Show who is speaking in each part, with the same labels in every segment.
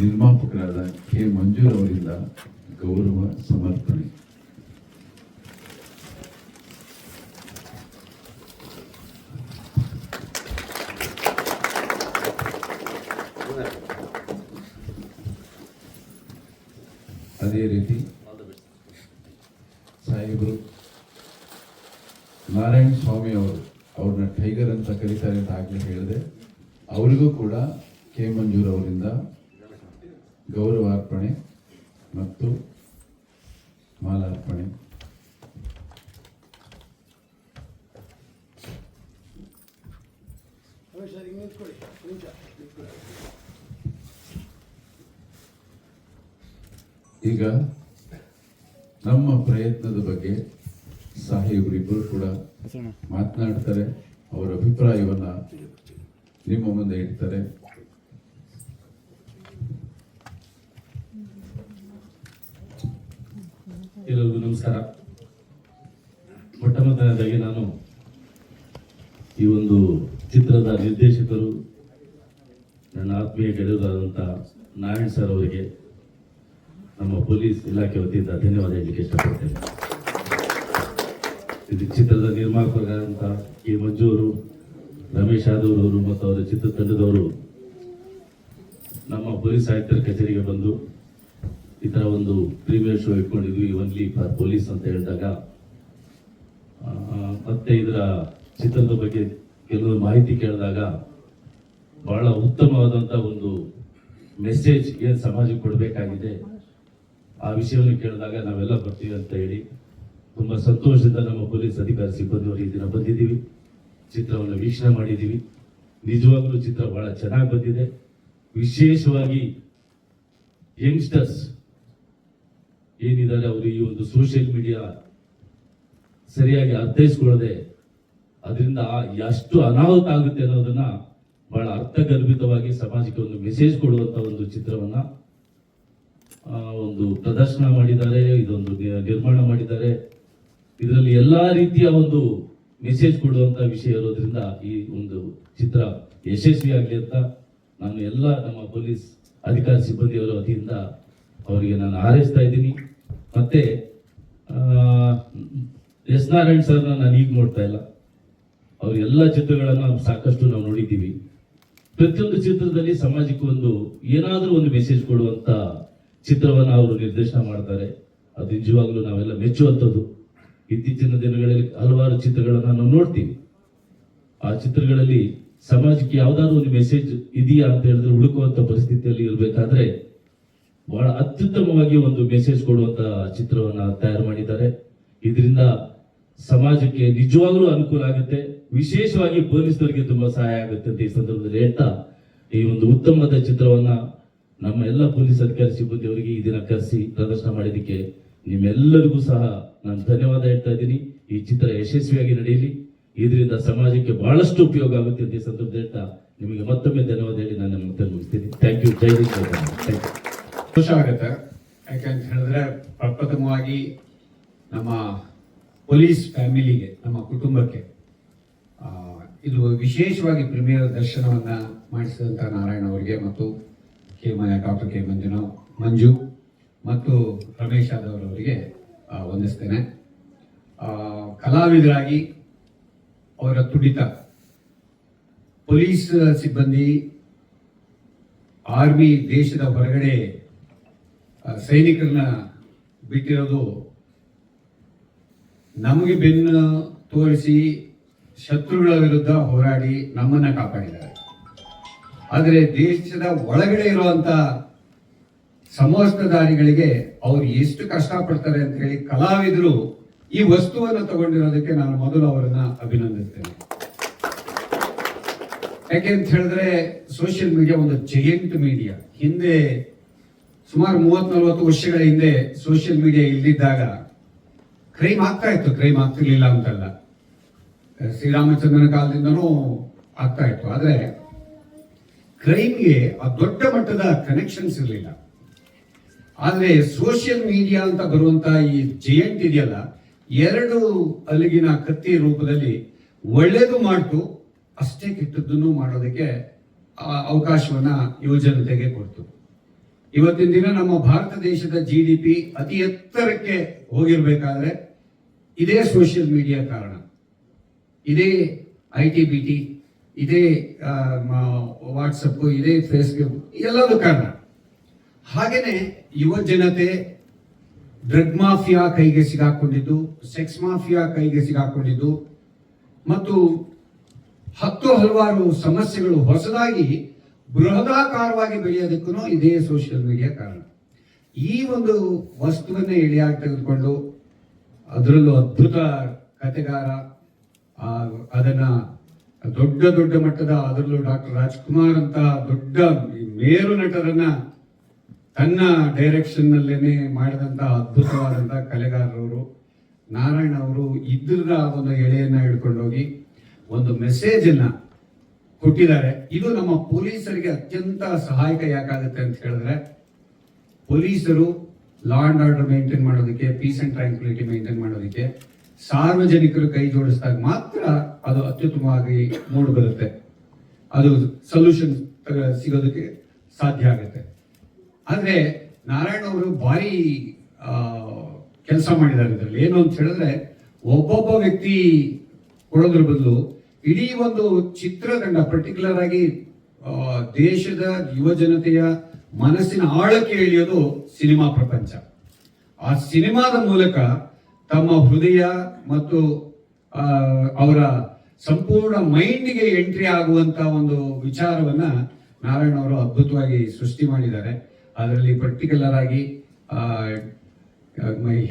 Speaker 1: ನಿರ್ಮಾಪಕರಾದ K Manzoor ಅವರಿಂದ ಗೌರವ ಸಮರ್ಪಣೆ. ಅದೇ ರೀತಿ ಸಾಹೇಬರು ನಾರಾಯಣ ಸ್ವಾಮಿ ಅವ್ರನ್ನ ಟೈಗರ್ ಅಂತ ಕರೀತಾರೆ ಅಂತ ಆಗ್ಲೇ ಹೇಳಿದೆ. ಅವರಿಗೂ ಕೂಡ ಕೆ ಮಂಜೂರ್ ಅವರಿಂದ ಗೌರವಾರ್ಪಣೆ ಮತ್ತು ಮಾಲಾರ್ಪಣೆ. ಈಗ ನಮ್ಮ ಪ್ರಯತ್ನದ ಬಗ್ಗೆ ಸಾಹೇಬರಿಬ್ಬರು ಕೂಡ ಮಾತನಾಡ್ತಾರೆ, ಅವರ ಅಭಿಪ್ರಾಯವನ್ನ ನಿಮ್ಮ ಮುಂದೆ ಇಡ್ತಾರೆ.
Speaker 2: ಎಲ್ಲರಿಗೂ ನಮಸ್ಕಾರ. ಮೊಟ್ಟಮೊದಲನೇದಾಗಿ ನಾನು ಈ ಒಂದು ಚಿತ್ರದ ನಿರ್ದೇಶಕರು ನನ್ನ ಆತ್ಮೀಯ ಗೆಳೆಯರಾದಂಥ ನಾರಾಯಣ್ ಸರ್ ಅವರಿಗೆ ನಮ್ಮ ಪೊಲೀಸ್ ಇಲಾಖೆ ವತಿಯಿಂದ ಧನ್ಯವಾದ ಹೇಳಲಿಕ್ಕೆ ಇಷ್ಟಪಡ್ತೇನೆ. ಇದು ಚಿತ್ರದ ನಿರ್ಮಾಪಕರಾದಂಥ ಕೆ ಮಂಜೂರು, ರಮೇಶ್ ಯಾದವ್ ಅವರು ಮತ್ತು ಅವರ ಚಿತ್ರತಂಡದವರು ನಮ್ಮ ಪೊಲೀಸ್ ಆಯುಕ್ತರ ಕಚೇರಿಗೆ ಬಂದು ಈ ಥರ ಒಂದು ಪ್ರೀಮಿಯರ್ ಶೋ ಇಟ್ಕೊಂಡಿದ್ವಿ ಓನ್ಲಿ ಫಾರ್ ಪೊಲೀಸ್ ಅಂತ ಹೇಳಿದಾಗ, ಮತ್ತೆ ಇದರ ಚಿತ್ರದ ಬಗ್ಗೆ ಕೆಲವು ಮಾಹಿತಿ ಕೇಳಿದಾಗ ಬಹಳ ಉತ್ತಮವಾದಂಥ ಒಂದು ಮೆಸೇಜ್ ಏನು ಸಮಾಜಕ್ಕೆ ಕೊಡಬೇಕಾಗಿದೆ ಆ ವಿಷಯವನ್ನು ಕೇಳಿದಾಗ ನಾವೆಲ್ಲ ಬರ್ತೀವಿ ಅಂತ ಹೇಳಿ ತುಂಬ ಸಂತೋಷದಿಂದ ನಮ್ಮ ಪೊಲೀಸ್ ಅಧಿಕಾರಿ ಸಿಬ್ಬಂದಿಯವರು ಈ ದಿನ ಬಂದಿದ್ದೀವಿ. ಚಿತ್ರವನ್ನು ವೀಕ್ಷಣೆ ಮಾಡಿದ್ದೀವಿ. ನಿಜವಾಗ್ಲೂ ಚಿತ್ರ ಬಹಳ ಚೆನ್ನಾಗಿ ಬಂದಿದೆ. ವಿಶೇಷವಾಗಿ ಯಂಗ್ಸ್ಟರ್ಸ್ ಏನಿದ್ದಾರೆ ಅವರು ಈ ಒಂದು ಸೋಷಿಯಲ್ ಮೀಡಿಯಾ ಸರಿಯಾಗಿ ಅರ್ಥೈಸ್ಕೊಳ್ಳದೆ ಅದರಿಂದ ಎಷ್ಟು ಅನಾಹುತ ಆಗುತ್ತೆ ಅನ್ನೋದನ್ನ ಬಹಳ ಅರ್ಥಗರ್ಭಿತವಾಗಿ ಸಮಾಜಕ್ಕೆ ಒಂದು ಮೆಸೇಜ್ ಕೊಡುವಂತ ಒಂದು ಚಿತ್ರವನ್ನ ಒಂದು ಪ್ರದರ್ಶನ ಮಾಡಿದ್ದಾರೆ, ಇದೊಂದು ನಿರ್ಮಾಣ ಮಾಡಿದ್ದಾರೆ. ಇದರಲ್ಲಿ ಎಲ್ಲಾ ರೀತಿಯ ಒಂದು ಮೆಸೇಜ್ ಕೊಡುವಂತ ವಿಷಯ ಇರೋದ್ರಿಂದ ಈ ಒಂದು ಚಿತ್ರ ಯಶಸ್ವಿಯಾಗಲಿ ಅಂತ ನಾನು ಎಲ್ಲ ನಮ್ಮ ಪೊಲೀಸ್ ಅಧಿಕಾರಿ ಸಿಬ್ಬಂದಿಯವರ ವತಿಯಿಂದ ಅವರಿಗೆ ನಾನು ಹಾರೈಸ್ತಾ ಇದ್ದೀನಿ. ಮತ್ತೆ ಎಸ್ ನಾರಾಯಣ್ ಸರ್ನ ನಾನು ಈಗ ನೋಡ್ತಾ ಇಲ್ಲ, ಅವ್ರ ಎಲ್ಲ ಚಿತ್ರಗಳನ್ನ ಸಾಕಷ್ಟು ನಾವು ನೋಡಿದ್ದೀವಿ. ಪ್ರತಿಯೊಂದು ಚಿತ್ರದಲ್ಲಿ ಸಮಾಜಕ್ಕೆ ಒಂದು ಏನಾದರೂ ಒಂದು ಮೆಸೇಜ್ ಕೊಡುವಂತ ಚಿತ್ರವನ್ನ ಅವರು ನಿರ್ದೇಶನ ಮಾಡ್ತಾರೆ. ಅದು ನಿಜವಾಗ್ಲೂ ನಾವೆಲ್ಲ ಮೆಚ್ಚುವಂಥದ್ದು. ಇತ್ತೀಚಿನ ದಿನಗಳಲ್ಲಿ ಹಲವಾರು ಚಿತ್ರಗಳನ್ನ ನಾವು ನೋಡ್ತೀವಿ. ಆ ಚಿತ್ರಗಳಲ್ಲಿ ಸಮಾಜಕ್ಕೆ ಯಾವ್ದಾದ್ರು ಒಂದು ಮೆಸೇಜ್ ಇದೆಯಾ ಅಂತ ಹೇಳಿದ್ರೆ ಹುಡುಕುವಂತ ಪರಿಸ್ಥಿತಿಯಲ್ಲಿ ಇರಬೇಕಾದ್ರೆ ಬಹಳ ಅತ್ಯುತ್ತಮವಾಗಿ ಒಂದು ಮೆಸೇಜ್ ಕೊಡುವಂತ ಚಿತ್ರವನ್ನ ತಯಾರು ಮಾಡಿದ್ದಾರೆ. ಇದರಿಂದ ಸಮಾಜಕ್ಕೆ ನಿಜವಾಗ್ಲೂ ಅನುಕೂಲ ಆಗುತ್ತೆ, ವಿಶೇಷವಾಗಿ ಪೊಲೀಸರಿಗೆ ತುಂಬಾ ಸಹಾಯ ಆಗುತ್ತೆ ಅಂತ ಈ ಸಂದರ್ಭದಲ್ಲಿ ಹೇಳ್ತಾ, ಈ ಒಂದು ಉತ್ತಮವಾದ ಚಿತ್ರವನ್ನ ನಮ್ಮ ಎಲ್ಲ ಪೊಲೀಸ್ ಅಧಿಕಾರಿ ಸಿಬ್ಬಂದಿಯವರಿಗೆ ಈ ದಿನ ಕರೆಸಿ ಪ್ರದರ್ಶನ ಮಾಡಿದ್ದಕ್ಕೆ ನಿಮ್ಮೆಲ್ಲರಿಗೂ ಸಹ ನಾನು ಧನ್ಯವಾದ ಹೇಳ್ತಾ ಇದ್ದೀನಿ. ಈ ಚಿತ್ರ ಯಶಸ್ವಿಯಾಗಿ ನಡೆಯಲಿ, ಇದರಿಂದ ಸಮಾಜಕ್ಕೆ ಬಹಳಷ್ಟು ಉಪಯೋಗ ಆಗುತ್ತೆ ಅಂತ ಈ ಸಂದರ್ಭದಲ್ಲಿ ಹೇಳ್ತಾ ನಿಮಗೆ ಮತ್ತೊಮ್ಮೆ ಧನ್ಯವಾದ ಹೇಳಿ ನಾನು ನಿಮ್ಮ ಮಾತನ್ನು ಮುಗಿಸ್ತೀನಿ. Thank you. ಜೈ ಹಿಂದ್.
Speaker 3: ಸಂತೋಷ ಆಗುತ್ತೆ. ಯಾಕಂತ ಹೇಳಿದ್ರೆ ಪ್ರಪ್ರಥಮವಾಗಿ ನಮ್ಮ ಪೊಲೀಸ್ ಫ್ಯಾಮಿಲಿಗೆ, ನಮ್ಮ ಕುಟುಂಬಕ್ಕೆ ಇದು ವಿಶೇಷವಾಗಿ ಪ್ರೀಮಿಯರ್ ದರ್ಶನವನ್ನ ಮಾಡಿಸಿದಂಥ ನಾರಾಯಣ ಅವರಿಗೆ ಮತ್ತು ಡಾಕ್ಟರ್ ಕೆ ಮಂಜು ಮತ್ತು ರಮೇಶ್ ಯಾದವ್ ಅವರಿಗೆ ವಂದಿಸ್ತೇನೆ. ಕಲಾವಿದರಾಗಿ ಅವರ ತುಡಿತ, ಪೊಲೀಸ್ ಸಿಬ್ಬಂದಿ, ಆರ್ಮಿ, ದೇಶದ ಹೊರಗಡೆ ಸೈನಿಕರನ್ನ ಬಿಟ್ಟಿರೋದು ನಮಗೆ ಬೆನ್ನು ತೋರಿಸಿ ಶತ್ರುಗಳ ವಿರುದ್ಧ ಹೋರಾಡಿ ನಮ್ಮನ್ನ ಕಾಪಾಡಿದ್ದಾರೆ. ಆದರೆ ದೇಶದ ಒಳಗಡೆ ಇರುವಂತ ಸಮವಸ್ತ್ರಧಾರಿಗಳಿಗೆ ಅವ್ರು ಎಷ್ಟು ಕಷ್ಟಪಡ್ತಾರೆ ಅಂತ ಹೇಳಿ ಕಲಾವಿದರು ಈ ವಸ್ತುವನ್ನು ತಗೊಂಡಿರೋದಕ್ಕೆ ನಾನು ಮೊದಲು ಅವರನ್ನ ಅಭಿನಂದಿಸ್ತೇನೆ. ಯಾಕೆಂತ ಹೇಳಿದ್ರೆ ಸೋಷಿಯಲ್ ಮೀಡಿಯಾ ಒಂದು ಜೈಂಟ್ ಮೀಡಿಯಾ. ಹಿಂದೆ ಸುಮಾರು 30-40 ವರ್ಷಗಳ ಹಿಂದೆ ಸೋಷಿಯಲ್ ಮೀಡಿಯಾ ಇಲ್ಲಿದ್ದಾಗ ಕ್ರೈಮ್ ಆಗ್ತಾ ಇತ್ತು, ಕ್ರೈಮ್ ಆಗ್ತಿರ್ಲಿಲ್ಲ ಅಂತಲ್ಲ, ಶ್ರೀರಾಮಚಂದ್ರನ ಕಾಲದಿಂದನೂ ಆಗ್ತಾ ಇತ್ತು. ಆದ್ರೆ ಕ್ರೈಮ್ಗೆ ಆ ದೊಡ್ಡ ಮಟ್ಟದ ಕನೆಕ್ಷನ್ಸ್ ಇರಲಿಲ್ಲ. ಆದ್ರೆ ಸೋಷಿಯಲ್ ಮೀಡಿಯಾ ಅಂತ ಬರುವಂತ ಈ ಜೈಂಟ್ ಇದೆಯಲ್ಲ, 2 ಅಲಗಿನ ಕತ್ತಿ ರೂಪದಲ್ಲಿ ಒಳ್ಳೇದು ಮಾಡ್ತು, ಅಷ್ಟೇ ಕೆಟ್ಟದ್ದನ್ನು ಮಾಡೋದಕ್ಕೆ ಅವಕಾಶವನ್ನ ಯುವಜನತೆಗೆ ಕೊಡ್ತು. ಇವತ್ತಿನ ದಿನ ನಮ್ಮ ಭಾರತ ದೇಶದ GDP ಅತಿ ಎತ್ತರಕ್ಕೆ ಹೋಗಿರ್ಬೇಕಾದ್ರೆ ಇದೇ ಸೋಷಿಯಲ್ ಮೀಡಿಯಾ ಕಾರಣ, ಇದೇ IT-BT, ಇದೇ ವಾಟ್ಸಪ್, ಇದೇ ಫೇಸ್ಬುಕ್, ಎಲ್ಲದೂ ಕಾರಣ. ಹಾಗೇನೆ ಯುವ ಜನತೆ ಡ್ರಗ್ ಮಾಫಿಯಾ ಕೈಗೆ ಸಿಗಾಕೊಂಡಿದ್ದು, ಸೆಕ್ಸ್ ಮಾಫಿಯಾ ಕೈಗೆ ಸಿಗಾಕೊಂಡಿದ್ದು ಮತ್ತು ಹಲವಾರು ಸಮಸ್ಯೆಗಳು ಹೊಸದಾಗಿ ಬೃಹದಾಕಾರವಾಗಿ ಬೆಳೆಯೋದಕ್ಕೂ ಇದೇ ಸೋಷಿಯಲ್ ಮೀಡಿಯಾ ಕಾರಣ. ಈ ಒಂದು ವಸ್ತುವನ್ನೇ ಎಳೆಯಾಗಿ ತೆಗೆದುಕೊಂಡು ಅದರಲ್ಲೂ ಅದ್ಭುತ ಕಥೆಗಾರ, ಅದನ್ನ ದೊಡ್ಡ ದೊಡ್ಡ ಮಟ್ಟದ, ಅದರಲ್ಲೂ ಡಾಕ್ಟರ್ ರಾಜ್ಕುಮಾರ್ ಅಂತ ದೊಡ್ಡ ಮೇರು ನಟರನ್ನ ತನ್ನ ಡೈರೆಕ್ಷನ್ ನಲ್ಲೇನೆ ಮಾಡಿದಂತ ಅದ್ಭುತವಾದಂತ ಕಲೆಗಾರರವರು ನಾರಾಯಣ್ ಅವರು ಇದ್ರ ಒಂದು ಎಳೆಯನ್ನ ಹಿಡ್ಕೊಂಡೋಗಿ ಒಂದು ಮೆಸೇಜ್ ಅನ್ನ ಕೊಟ್ಟಿದ್ದಾರೆ. ಇದು ನಮ್ಮ ಪೊಲೀಸರಿಗೆ ಅತ್ಯಂತ ಸಹಾಯಕ ಯಾಕಾಗುತ್ತೆ ಅಂತ ಹೇಳಿದ್ರೆ, ಪೊಲೀಸರು ಲಾ ಅಂಡ್ ಆರ್ಡರ್ ಮೇಂಟೈನ್ ಮಾಡೋದಕ್ಕೆ, ಪೀಸ್ ಅಂಡ್ ಟ್ರ್ಯಾಂಕ್ವಿಲಿಟಿ ಮೇಂಟೈನ್ ಮಾಡೋದಕ್ಕೆ ಸಾರ್ವಜನಿಕರು ಕೈ ಜೋಡಿಸಿದಾಗ ಮಾತ್ರ ಅದು ಅತ್ಯುತ್ತಮವಾಗಿ ಮೂಡಿ ಬರುತ್ತೆ, ಅದು ಸೊಲ್ಯೂಷನ್ ಸಿಗೋದಕ್ಕೆ ಸಾಧ್ಯ ಆಗುತ್ತೆ. ಆದ್ರೆ ನಾರಾಯಣ್ ಅವರು ಭಾರಿ ಕೆಲಸ ಮಾಡಿದ್ದಾರೆ ಇದರಲ್ಲಿ. ಏನು ಅಂತ ಹೇಳಿದ್ರೆ, ಒಬ್ಬೊಬ್ಬ ವ್ಯಕ್ತಿ ಕೊಡೋದ್ರ ಬದಲು ಇಡೀ ಒಂದು ಚಿತ್ರತಂಡ, ಪರ್ಟಿಕ್ಯುಲರ್ ಆಗಿ ದೇಶದ ಯುವ ಜನತೆಯ ಮನಸ್ಸಿನ ಆಳಕ್ಕೆ ಇಳಿಯೋದು ಸಿನಿಮಾ ಪ್ರಪಂಚ. ಆ ಸಿನಿಮಾದ ಮೂಲಕ ತಮ್ಮ ಹೃದಯ ಮತ್ತು ಅವರ ಸಂಪೂರ್ಣ ಮೈಂಡ್ಗೆ ಎಂಟ್ರಿ ಆಗುವಂತ ಒಂದು ವಿಚಾರವನ್ನ ನಾರಾಯಣ್ ಅವರು ಅದ್ಭುತವಾಗಿ ಸೃಷ್ಟಿ ಮಾಡಿದ್ದಾರೆ. ಅದರಲ್ಲಿ ಪರ್ಟಿಕ್ಯುಲರ್ ಆಗಿ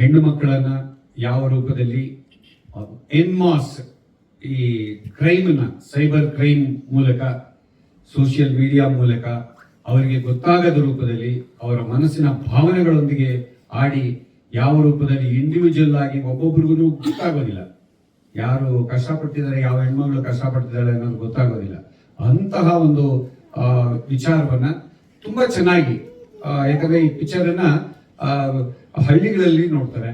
Speaker 3: ಹೆಣ್ಣು ಮಕ್ಕಳನ್ನ ಯಾವ ರೂಪದಲ್ಲಿ ಎನ್ಮಾಸ್ ಈ ಕ್ರೈಮ್ನ, ಸೈಬರ್ ಕ್ರೈಮ್ ಮೂಲಕ, ಸೋಷಿಯಲ್ ಮೀಡಿಯಾ ಮೂಲಕ ಅವರಿಗೆ ಗೊತ್ತಾಗದ ರೂಪದಲ್ಲಿ ಅವರ ಮನಸ್ಸಿನ ಭಾವನೆಗಳೊಂದಿಗೆ ಆಡಿ ಯಾವ ರೂಪದಲ್ಲಿ ಇಂಡಿವಿಜುವಲ್ ಆಗಿ ಒಬ್ಬೊಬ್ರಿಗೂ ಗೊತ್ತಾಗೋದಿಲ್ಲ, ಯಾರು ಕಷ್ಟಪಟ್ಟಿದ್ದಾರೆ, ಯಾವ ಹೆಣ್ಮಗಳು ಕಷ್ಟಪಟ್ಟಿದ್ದಾಳೆ ಅನ್ನೋದು ಗೊತ್ತಾಗೋದಿಲ್ಲ. ಅಂತಹ ಒಂದು ವಿಚಾರವನ್ನ ತುಂಬಾ ಚೆನ್ನಾಗಿ, ಯಾಕಂದ್ರೆ ಈ ಪಿಕ್ಚರ್ ಅನ್ನ ಹಳ್ಳಿಗಳಲ್ಲಿ ನೋಡ್ತಾರೆ,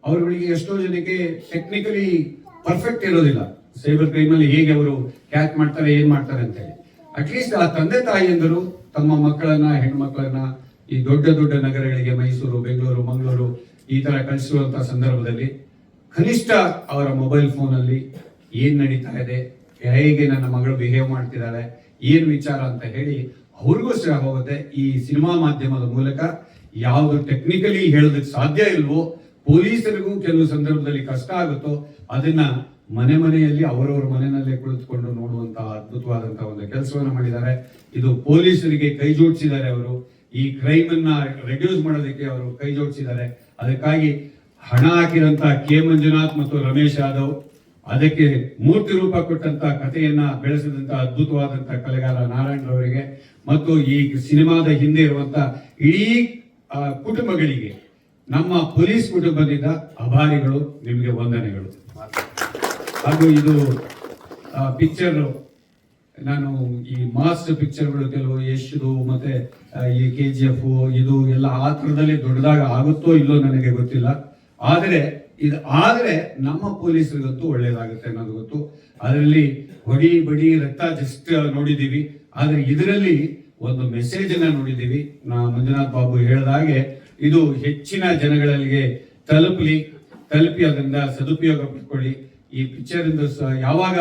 Speaker 3: ಅವರುಗಳಿಗೆ ಎಷ್ಟೋ ಜನಕ್ಕೆ ಟೆಕ್ನಿಕಲಿ ಪರ್ಫೆಕ್ಟ್ ಇರೋದಿಲ್ಲ, ಸೈಬರ್ ಕ್ರೈಮ್ ಅಲ್ಲಿ ಹೇಗೆ ಅವರು ಕ್ಯಾಚ್ ಮಾಡ್ತಾರೆ, ಏನ್ ಮಾಡ್ತಾರೆ ಅಂತ ಹೇಳಿ. ಅಟ್ಲೀಸ್ಟ್ ಆ ತಂದೆ ತಾಯಿಯಂದರು ತಮ್ಮ ಮಕ್ಕಳನ್ನ, ಹೆಣ್ಮಕ್ಳನ್ನ ಈ ದೊಡ್ಡ ದೊಡ್ಡ ನಗರಗಳಿಗೆ, ಮೈಸೂರು, ಬೆಂಗಳೂರು, ಮಂಗಳೂರು ಈ ತರ ಕಳಿಸಿರುವಂತಹ ಸಂದರ್ಭದಲ್ಲಿ ಕನಿಷ್ಠ ಅವರ ಮೊಬೈಲ್ ಫೋನ್ ಅಲ್ಲಿ ಏನ್ ನಡೀತಾ ಇದೆ, ಹೇಗೆ ನನ್ನ ಮಗಳು ಬಿಹೇವ್ ಮಾಡ್ತಿದ್ದಾಳೆ, ಏನ್ ವಿಚಾರ ಅಂತ ಹೇಳಿ ಅವ್ರಿಗೂ ಸಹ ಹೋಗುತ್ತೆ. ಈ ಸಿನಿಮಾ ಮಾಧ್ಯಮದ ಮೂಲಕ ಯಾವುದು ಟೆಕ್ನಿಕಲಿ ಹೇಳೋದಕ್ಕೆ ಸಾಧ್ಯ ಇಲ್ವೋ, ಪೊಲೀಸರಿಗೂ ಕೆಲವು ಸಂದರ್ಭದಲ್ಲಿ ಕಷ್ಟ ಆಗುತ್ತೋ, ಅದನ್ನ ಮನೆಯಲ್ಲಿ ಅವರವರ ಮನೆಯಲ್ಲೇ ಕುಳಿತುಕೊಂಡು ನೋಡುವಂತಹ ಅದ್ಭುತವಾದಂತಹ ಒಂದು ಕೆಲಸವನ್ನ ಮಾಡಿದ್ದಾರೆ. ಇದು ಪೊಲೀಸರಿಗೆ ಕೈ ಜೋಡಿಸಿದ್ದಾರೆ. ಅವರು ಈ ಕ್ರೈಮ್ ಅನ್ನ ರೆಡ್ಯೂಸ್ ಮಾಡೋದಕ್ಕೆ ಅವರು ಕೈ ಜೋಡಿಸಿದ್ದಾರೆ. ಅದಕ್ಕಾಗಿ ಹಣ ಹಾಕಿದಂತ ಕೆ ಮಂಜುನಾಥ್ ಮತ್ತು ರಮೇಶ್ ಯಾದವ್, ಅದಕ್ಕೆ ಮೂರ್ತಿ ರೂಪ ಕೊಟ್ಟಂತ ಕಥೆಯನ್ನ ಬೆಳೆಸಿದಂತ ಅದ್ಭುತವಾದಂತ ಕಲೆಗಾರ ನಾರಾಯಣ್ ರವರಿಗೆ ಮತ್ತು ಈ ಸಿನಿಮಾದ ಹಿಂದೆ ಇರುವಂತ ಇಡೀ ಕುಟುಂಬಗಳಿಗೆ, ನಮ್ಮ ಪೊಲೀಸ್ ಕುಟುಂಬದಿಂದ ಅಭಾರಿಗಳು, ನಿಮಗೆ ವಂದನೆಗಳು. ಹಾಗೂ ಇದು ಪಿಕ್ಚರ್, ನಾನು ಈ ಮಾಸ್ ಪಿಕ್ಚರ್ಗಳು ಕೆಲವು ಯಶ್ದು ಮತ್ತೆ ಈ KGF ಇದು ಎಲ್ಲ ಆ ಥರದಲ್ಲಿ ದೊಡ್ಡದಾಗ ಆಗುತ್ತೋ ಇಲ್ಲೋ ನನಗೆ ಗೊತ್ತಿಲ್ಲ. ಆದರೆ ನಮ್ಮ ಪೊಲೀಸರಿಗಂತೂ ಒಳ್ಳೇದಾಗುತ್ತೆ ಅನ್ನೋದು ಗೊತ್ತು. ಅದರಲ್ಲಿ ಹೊಡಿ ಬಡಿ ರಕ್ತ ಜಸ್ಟ್ ನೋಡಿದೀವಿ, ಆದ್ರೆ ಇದರಲ್ಲಿ ಒಂದು ಮೆಸೇಜ್ ಅನ್ನ ನೋಡಿದೀವಿ. ಮಂಜುನಾಥ್ ಬಾಬು ಹೇಳಿದಾಗೆ ಇದು ಹೆಚ್ಚಿನ ಜನಗಳಿಗೆ ತಲುಪಿ ಅದರಿಂದ ಸದುಪಯೋಗ ಪಡ್ಕೊಳ್ಳಿ. ಈ ಪಿಕ್ಚರ್ ಇಂದ ಯಾವಾಗ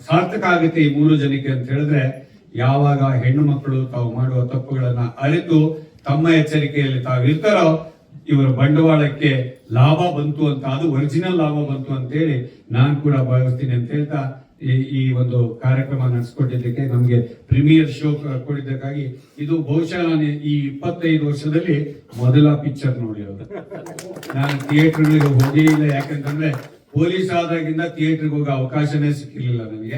Speaker 3: ಸಾರ್ಥಕ ಆಗುತ್ತೆ ಈ 3 ಜನಕ್ಕೆ ಅಂತ ಹೇಳಿದ್ರೆ, ಯಾವಾಗ ಹೆಣ್ಣು ಮಕ್ಕಳು ತಾವು ಮಾಡುವ ತಪ್ಪುಗಳನ್ನ ಅರಿತು ತಮ್ಮ ಎಚ್ಚರಿಕೆಯಲ್ಲಿ ತಾವಿರ್ತಾರೋ, ಇವರ ಬಂಡವಾಳಕ್ಕೆ ಲಾಭ ಬಂತು ಅಂತ, ಅದು ಒರಿಜಿನಲ್ ಲಾಭ ಬಂತು ಅಂತ ಹೇಳಿ ನಾನು ಕೂಡ ಭಾವಿಸ್ತೀನಿ ಅಂತ ಹೇಳ್ತಾ ಈ ಒಂದು ಕಾರ್ಯಕ್ರಮ ನಡೆಸ್ಕೊಟ್ಟಿದ್ದಕ್ಕೆ, ನಮ್ಗೆ ಪ್ರೀಮಿಯರ್ ಶೋ ಕೊಟ್ಟಿದ್ದಕ್ಕಾಗಿ, ಇದು ಬಹುಶಃ ನಾನು ಈ 25 ವರ್ಷದಲ್ಲಿ ಮೊದಲ ಪಿಕ್ಚರ್ ನೋಡಿರೋದು. ನಾನು ಥಿಯೇಟರ್ಗಳಿಗೆ ಹೋಗೇ ಇಲ್ಲ, ಯಾಕಂತಂದ್ರೆ ಪೊಲೀಸ್ ಆದಾಗಿಂದ ಥಿಯೇಟರ್ಗೆ ಹೋಗೋ ಅವಕಾಶನೇ ಸಿಕ್ಕಿರ್ಲಿಲ್ಲ ನನಗೆ.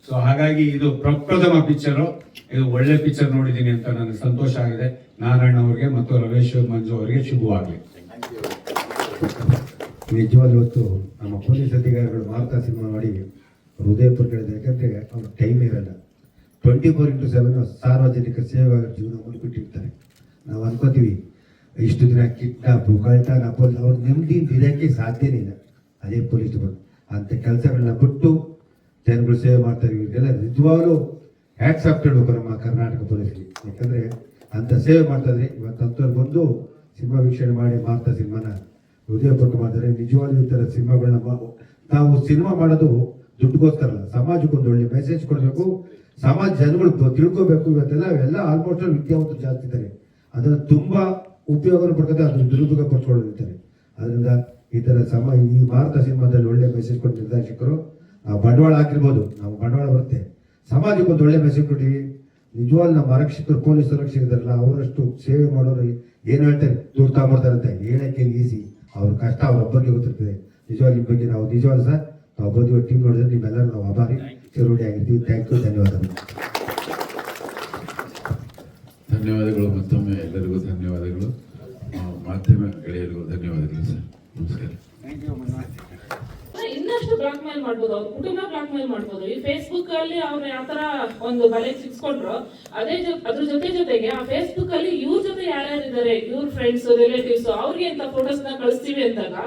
Speaker 3: ಸೊ ಹಾಗಾಗಿ ಇದು ಪ್ರಪ್ರಥಮ ಪಿಕ್ಚರು, ಇದು ಒಳ್ಳೆ ಪಿಕ್ಚರ್ ನೋಡಿದ್ದೀನಿ ಅಂತ ನನಗೆ ಸಂತೋಷ ಆಗಿದೆ. ನಾರಾಯಣ ಅವರಿಗೆ ಮತ್ತು ರಮೇಶ್ ಮಂಜು ಅವರಿಗೆ ಶುಭವಾಗಲಿ.
Speaker 4: ನಿಜವಾಗ್ಲೂ ಇವತ್ತು ನಮ್ಮ ಪೊಲೀಸ್ ಅಧಿಕಾರಿಗಳು ಮಾರುತ ಸಿನಿಮಾ ಮಾಡಿ ಹೃದಯಪೂರ್ವಕ, ಯಾಕಂದ್ರೆ ಅವ್ರ ಟೈಮ್ ಇರಲ್ಲ, 24x7 ಸಾರ್ವಜನಿಕ ಸೇವಾ ಜೀವನ ಮುನ್ಬಿಟ್ಟಿರ್ತಾರೆ. ನಾವು ಅನ್ಕೋತೀವಿ ಇಷ್ಟು ದಿನ ಕಿಡ್ನಾಪ್, ಕಳ್ತನ, ಅವ್ರ ನೆಮ್ಮದಿ ಇರೋಕ್ಕೆ ಸಾಧ್ಯನೇ ಇಲ್ಲ. ಅದೇ ಪೊಲೀಸ್ ಅಂತ ಕೆಲಸಗಳನ್ನ ಬಿಟ್ಟು ಜನಗಳು ಸೇವೆ ಮಾಡ್ತಾರೆ. ಇವರಿಗೆಲ್ಲ ನಿಜವಾಗ್ಲೂ ಹ್ಯಾಟ್ಸ್ ಆಫ್ ಹೇಳ್ಬೇಕು ನಮ್ಮ ಕರ್ನಾಟಕ ಪೊಲೀಸ್ಗೆ. ಯಾಕಂದ್ರೆ ಅಂತ ಸೇವೆ ಮಾಡ್ತಾಯಿದ್ರೆ ಇವತ್ತು ಅಂಥವ್ರು ಬಂದು ಸಿನಿಮಾ ವೀಕ್ಷಣೆ ಮಾಡಿ ಮಾರ್ತಾ ಸಿನಿಮಾನ ಹೃದಯಪೂರ್ವಕ ಮಾಡ್ತಾರೆ. ನಿಜವಾಗ್ಲೂ ಈ ಥರ ಸಿನಿಮಾಗಳನ್ನ ನಾವು ಸಿನಿಮಾ ಮಾಡೋದು ದುಡ್ಡುಗೋಸ್ಕರ ಅಲ್ಲ, ಸಮಾಜಕ್ಕೆ ಒಂದು ಒಳ್ಳೆ ಮೆಸೇಜ್ ಕೊಡಬೇಕು, ಸಮಾಜ ಜನಗಳು ತಿಳ್ಕೋಬೇಕು. ಇವತ್ತೆಲ್ಲ ಎಲ್ಲ ಆಲ್ಮೋಸ್ಟ್ ವಿದ್ಯಾವಂತರು ಜಾಸ್ತಿ ಇದ್ದಾರೆ, ಅದನ್ನು ತುಂಬ ಉಪಯೋಗ ಪಡ್ಕೊತಾರೆ, ಅದನ್ನು ದುರುಪಯೋಗ ಪಡ್ಕೊಂಡಿರ್ತಾರೆ. ಅದರಿಂದ ಈ ಥರ ಈ ಭಾರತ ಸಿನಿಮಾದಲ್ಲಿ ಒಳ್ಳೆ ಮೆಸೇಜ್ ಕೊಟ್ಟು ನಿರ್ದೇಶಕರು ನಾವು ಬಂಡವಾಳ ಹಾಕಿರ್ಬೋದು, ನಾವು ಬಂಡವಾಳ ಬರುತ್ತೆ, ಸಮಾಜಕ್ಕೆ ಒಂದು ಒಳ್ಳೆ ಮೆಸೇಜ್ ಕೊಟ್ಟಿವಿ. ನಿಜವಾಗ್ಲೂ ನಮ್ಮ ಆರಕ್ಷಕರು ಪೊಲೀಸ್ ಆರಕ್ಷಕರಲ್ಲ ಅವರಷ್ಟು ಸೇವೆ ಮಾಡೋರು ಏನು ಹೇಳ್ತಾರೆ ದುಡ್ಡು ತಗೊಂಡ್ಬರ್ತಾರೆ ಅಂತ ಹೇಳಕ್ಕೆ ಈಸಿ, ಅವ್ರ ಕಷ್ಟ ಅವ್ರೊಬ್ಬರಿಗೆ ಗೊತ್ತಿರ್ತದೆ. ನಿಜವಾಗ್ಲೂ ನಿಮ್ಮ ಬಗ್ಗೆ ನಾವು ನಿಜವಾಗ್ಲೂ ಸರ್ ನಾವು ಬಂದು ಟೀಮ್ ನೋಡಿದ್ರೆ ನಿಮ್ಮೆಲ್ಲರೂ ನಾವು ಆಭಾರಿ ಚಿರೋಡಿ ಆಗಿರ್ತೀವಿ. ಥ್ಯಾಂಕ್ ಯು, ಧನ್ಯವಾದಗಳು.
Speaker 1: ಧನ್ಯವಾದಗಳು ಮತ್ತೊಮ್ಮೆ ಎಲ್ಲರಿಗೂ ಧನ್ಯವಾದಗಳು. ಮಾಧ್ಯಮ ಗೆಳೆಯರಿಗೂ ಧನ್ಯವಾದಗಳು ಸರ್. ನಮಸ್ಕಾರ.
Speaker 5: ಇನ್ನಷ್ಟು ಬ್ಲಾಕ್ ಮೇಲ್ ಮಾಡ್ಬೋದು, ಅವ್ರ ಕುಟುಂಬ ಬ್ಲಾಕ್ ಮೇಲ್ ಮಾಡ್ಬೋದು. ಈ ಫೇಸ್ಬುಕ್ ಅಲ್ಲಿ ಅವ್ರು ಯಾವ ತರ ಒಂದು ಬಲೆಗೆ ಸಿಕ್ಸ್ಕೊಂಡ್ರು, ಅದ್ರ ಜೊತೆಗೆ ಆ ಫೇಸ್ಬುಕ್ ಅಲ್ಲಿ ಇವ್ರ ಜೊತೆ ಯಾರ್ಯಾರಿದ್ದಾರೆ, ಇವ್ರ ಫ್ರೆಂಡ್ಸ್ ರಿಲೇಟಿವ್ಸ್, ಅವ್ರಿಗೆ ಅಂತ ಫೋಟೋಸ್ ನ ಕಳಿಸ್ತೀವಿ ಅಂದಾಗ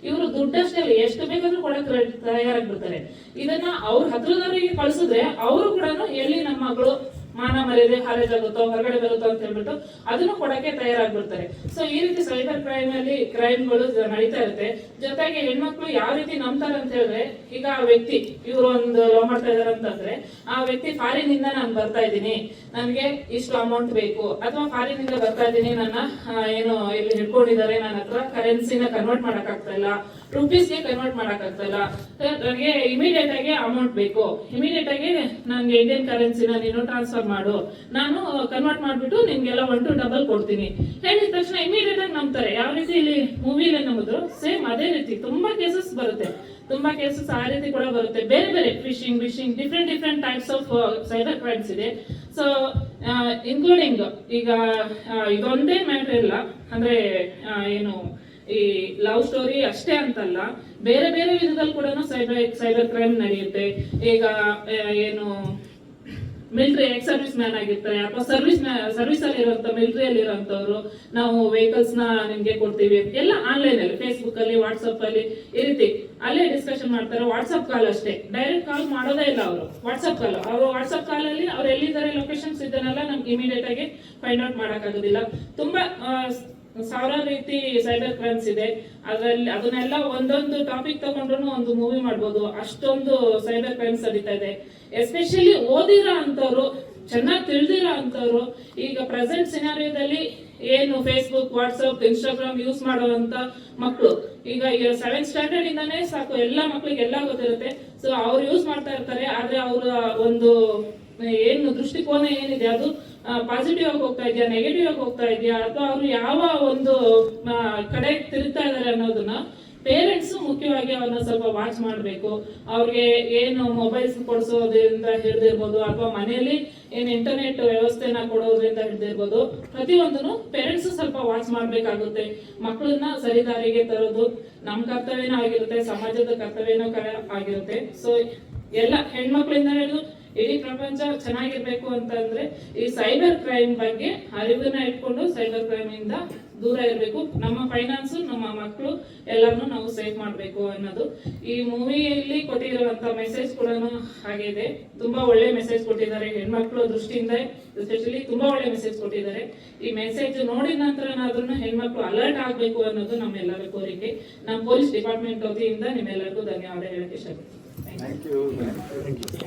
Speaker 5: ಇವರು ದುಡ್ಡಷ್ಟೇ ಎಷ್ಟು ಬೇಕಾದ್ರೂ ಕೊಡಕ್ ತಯಾರಾಗ್ಬಿಡ್ತಾರೆ. ಇದನ್ನ ಅವ್ರ ಹತ್ರದವರಿಗೆ ಕಳ್ಸಿದ್ರೆ ಅವರು ಕೂಡ ಎಲ್ಲಿ ನಮ್ಮ ಮಗಳು ಮಾನ ಮರ್ಯಾದೆ ಹಾರೇಜ್ ಆಗುತ್ತೋ ಹೊರಗಡೆ ಬರುತ್ತೋ ಅಂತ ಹೇಳ್ಬಿಟ್ಟು ಅದನ್ನು ಕೊಡಕ್ಕೆ ತಯಾರಾಗ್ಬಿಡ್ತಾರೆ. ಸೊ ಈ ರೀತಿ ಸೈಬರ್ ಕ್ರೈಮ್ ಅಲ್ಲಿ ಕ್ರೈಮ್ಗಳು ನಡೀತಾ ಇರುತ್ತೆ. ಜೊತೆಗೆ ಹೆಣ್ಮಕ್ಳು ಯಾವ ರೀತಿ ನಂಬ್ತಾರೆ ಅಂತ ಹೇಳಿದ್ರೆ, ಈಗ ಆ ವ್ಯಕ್ತಿ ಇವರು ಒಂದು ಲವ್ ಮಾಡ್ತಾ ಇದಾರೆ ಅಂತಂದ್ರೆ ಆ ವ್ಯಕ್ತಿ ಫಾರಿನ್ ಇಂದ ನಾನು ಬರ್ತಾ ಇದ್ದೀನಿ, ನನ್ಗೆ ಇಷ್ಟು ಅಮೌಂಟ್ ಬೇಕು, ಅಥವಾ ಫಾರಿನ್ ಇಂದ ಬರ್ತಾ ಇದ್ದೀನಿ, ನನ್ನ ಏನು ಇಲ್ಲಿ ಹಿಡ್ಕೊಂಡಿದ್ದಾರೆ, ನನ್ನ ಹತ್ರ ಕರೆನ್ಸಿನ ಕನ್ವರ್ಟ್ ಮಾಡಕ್ ಆಗ್ತಾ ಇಲ್ಲ, ರುಪೀಸ್ಗೆ ಕನ್ವರ್ಟ್ ಮಾಡಕ್ ಆಗ್ತಾ ಇಲ್ಲ, ನನಗೆ ಇಮಿಡಿಯೇಟ್ ಆಗಿ ಅಮೌಂಟ್ ಬೇಕು, ಇಮಿಡಿಯೇಟ್ ಆಗಿ ನನ್ಗೆ ಇಂಡಿಯನ್ ಕರೆನ್ಸಿನ ನೀನು ಟ್ರಾನ್ಸ್ಫರ್ ಮಾಡು, ನಾನು ಕನ್ವರ್ಟ್ ಮಾಡ್ಬಿಟ್ಟು ನಿಮ್ಗೆಲ್ಲ 1 to 2 ಕೊಡ್ತೀನಿ ಹೇಳಿದ ತಕ್ಷಣ ಇಮಿಡಿಯೇಟ್ ಆಗಿ ನಂಬ್ತಾರೆ. ಯಾವ ರೀತಿ ಇಲ್ಲಿ ಮೂವಿಲಿ ನಂಬಿದ್ರು ಸೇಮ್ ಅದೇ ರೀತಿ ತುಂಬಾ ಕೇಸಸ್ ಬರುತ್ತೆ, ತುಂಬಾ ಕೇಸಸ್ ಆ ರೀತಿ ಕೂಡ ಬರುತ್ತೆ. ಬೇರೆ ಬೇರೆ phishing different types of cyber crimes ಇದೆ. ಸೊ ಇನ್ಕ್ಲೂಡಿಂಗ್ ಈಗ ಇದೊಂದೇ ಮ್ಯಾಟರ್ ಇಲ್ಲ, ಅಂದ್ರೆ ಏನು ಈ ಲವ್ ಸ್ಟೋರಿ ಅಷ್ಟೇ ಅಂತಲ್ಲ, ಬೇರೆ ಬೇರೆ ವಿಧದಲ್ಲಿ ಕೂಡ ಸೈಬರ್ ಕ್ರೈಮ್ ನಡೆಯುತ್ತೆ. ಈಗ ಏನು ಮಿಲಿಟರಿ ಎಕ್ಸ್ ಸರ್ವಿಸ್ ಮ್ಯಾನ್ ಆಗಿರ್ತಾರೆ, ಅಥವಾ ಸರ್ವಿಸ್ ಅಲ್ಲಿ ಇರುವಂತ ಮಿಲಿಟರಿಯಲ್ಲಿ ಇರುವಂತವ್ರು, ನಾವು ವೆಹಿಕಲ್ಸ್ ನ ನಿಮ್ಗೆ ಕೊಡ್ತೀವಿ, ಎಲ್ಲ ಆನ್ಲೈನ್ ಅಲ್ಲಿ ಫೇಸ್ಬುಕ್ ಅಲ್ಲಿ ವಾಟ್ಸ್ಆಪ್ ಅಲ್ಲಿ ಈ ರೀತಿ ಅಲ್ಲೇ ಡಿಸ್ಕಷನ್ ಮಾಡ್ತಾರೆ. ವಾಟ್ಸ್ಆಪ್ ಕಾಲ್ ಅಷ್ಟೇ, ಡೈರೆಕ್ಟ್ ಕಾಲ್ ಮಾಡೋದೇ ಇಲ್ಲ ಅವರು, ವಾಟ್ಸ್ಆಪ್ ಕಾಲ್. ಅವರು ವಾಟ್ಸ್ಆಪ್ ಕಾಲ್ ಅಲ್ಲಿ ಅವ್ರು ಎಲ್ಲಿದ್ದಾರೆ ಲೊಕೇಶನ್ಸ್ ಇದನ್ನೆಲ್ಲ ನಮ್ಗೆ ಇಮಿಡಿಯೇಟ್ ಆಗಿ ಫೈಂಡ್ ಔಟ್ ಮಾಡಕ್ ಆಗೋದಿಲ್ಲ. ತುಂಬಾ ಸಾವಿರಾರು ರೀತಿ ಸೈಬರ್ ಕ್ರೈಮ್ಸ್ ಇದೆ. ಅದರಲ್ಲಿ ಅದನ್ನೆಲ್ಲ ಒಂದೊಂದು ಟಾಪಿಕ್ ತಗೊಂಡ್ರು ಒಂದು ಮೂವಿ ಮಾಡ್ಬೋದು, ಅಷ್ಟೊಂದು ಸೈಬರ್ ಕ್ರೈಮ್ಸ್ ನಡೀತಾ ಇದೆ. ಎಸ್ಪೆಷಲಿ ಓದಿರೋ ಅಂತವ್ರು, ಚೆನ್ನಾಗಿ ತಿಳಿದಿರೋ ಅಂತವ್ರು, ಈಗ ಪ್ರೆಸೆಂಟ್ ಸಿನಾರಿಯೋದಲ್ಲಿ ಏನು ಫೇಸ್ಬುಕ್, ವಾಟ್ಸ್ಆಪ್, ಇನ್ಸ್ಟಾಗ್ರಾಮ್ ಯೂಸ್ ಮಾಡುವಂತ ಮಕ್ಕಳು, ಈಗ 7th ಸ್ಟ್ಯಾಂಡರ್ಡ್ ಇಂದಾನೇ ಸಾಕು ಎಲ್ಲ ಮಕ್ಕಳಿಗೆ ಎಲ್ಲ ಗೊತ್ತಿರುತ್ತೆ. ಸೊ ಅವ್ರು ಯೂಸ್ ಮಾಡ್ತಾ ಇರ್ತಾರೆ, ಆದ್ರೆ ಅವರ ಒಂದು ಏನು ದೃಷ್ಟಿಕೋನ ಏನಿದೆ ಅದು ಪಾಸಿಟಿವ್ ಆಗಿ ಹೋಗ್ತಾ ಇದೆಯಾ, ನೆಗೆಟಿವ್ ಆಗಿ ಹೋಗ್ತಾ ಇದೆಯಾ, ಅಥವಾ ಅವರು ಯಾವ ಒಂದು ಕಡೆ ತಿರುಗ್ತಾ ಇದಾರೆ ಅನ್ನೋದನ್ನ ಪೇರೆಂಟ್ಸ್ ಮುಖ್ಯವಾಗಿ ಅವ್ರನ್ನ ಸ್ವಲ್ಪ ವಾಚ್ ಮಾಡಬೇಕು. ಅವ್ರಿಗೆ ಏನು ಮೊಬೈಲ್ಸ್ ಕೊಡಿಸೋದ್ರಿಂದ ಹಿಡಿದಿರ್ಬೋದು, ಅಥವಾ ಮನೆಯಲ್ಲಿ ಏನು ಇಂಟರ್ನೆಟ್ ವ್ಯವಸ್ಥೆನ ಕೊಡೋದ್ರಿಂದ ಹಿಡಿದಿರ್ಬೋದು, ಪ್ರತಿಯೊಂದನ್ನು ಪೇರೆಂಟ್ಸ್ ಸ್ವಲ್ಪ ವಾಚ್ ಮಾಡ್ಬೇಕಾಗುತ್ತೆ. ಮಕ್ಕಳನ್ನ ಸರಿದಾರಿಗೆ ತರೋದು ನಮ್ಮ ಕರ್ತವ್ಯನೂ ಆಗಿರುತ್ತೆ, ಸಮಾಜದ ಕರ್ತವ್ಯನೂ ಆಗಿರುತ್ತೆ. ಸೊ ಎಲ್ಲ ಹೆಣ್ಮಕ್ಳಿಂದ ಹಿಡಿದು ಇಡೀ ಪ್ರಪಂಚ ಚೆನ್ನಾಗಿರ್ಬೇಕು ಅಂತಂದ್ರೆ ಈ ಸೈಬರ್ ಕ್ರೈಮ್ ಬಗ್ಗೆ ಅರಿವನ್ನ ಇಟ್ಕೊಂಡು ಸೈಬರ್ ಕ್ರೈಮ್ ಇಂದ ದೂರ ಇರಬೇಕು. ನಮ್ಮ ಫೈನಾನ್ಸ್, ನಮ್ಮ ಮಕ್ಕಳು ಎಲ್ಲರನ್ನು ನಾವು ಸೇವ್ ಮಾಡಬೇಕು ಅನ್ನೋದು ಈ ಮೂವಿಯಲ್ಲಿ ಕೊಟ್ಟಿರುವಂತ ಮೆಸೇಜ್ ಕೂಡ ಹಾಗಿದೆ. ತುಂಬಾ ಒಳ್ಳೆ ಮೆಸೇಜ್ ಕೊಟ್ಟಿದ್ದಾರೆ, ಹೆಣ್ಮಕ್ಳು ದೃಷ್ಟಿಯಿಂದ ಎಸ್ಪೆಷಲಿ ತುಂಬಾ ಒಳ್ಳೆ ಮೆಸೇಜ್ ಕೊಟ್ಟಿದ್ದಾರೆ. ಈ ಮೆಸೇಜ್ ನೋಡಿದ ನಂತರನಾದ್ರೂ ಹೆಣ್ಮಕ್ಳು ಅಲರ್ಟ್ ಆಗ್ಬೇಕು ಅನ್ನೋದು ನಮ್ಮೆಲ್ಲರ ಕೋರಿಕೆ. ನಮ್ಮ ಪೊಲೀಸ್ ಡಿಪಾರ್ಟ್ಮೆಂಟ್ ವತಿಯಿಂದ ನಿಮ್ಮೆಲ್ಲರಿಗೂ ಧನ್ಯವಾದ ಹೇಳಕ್ಕೆ ಇಷ್ಟಪಡ್ತೀನಿ. Thank you.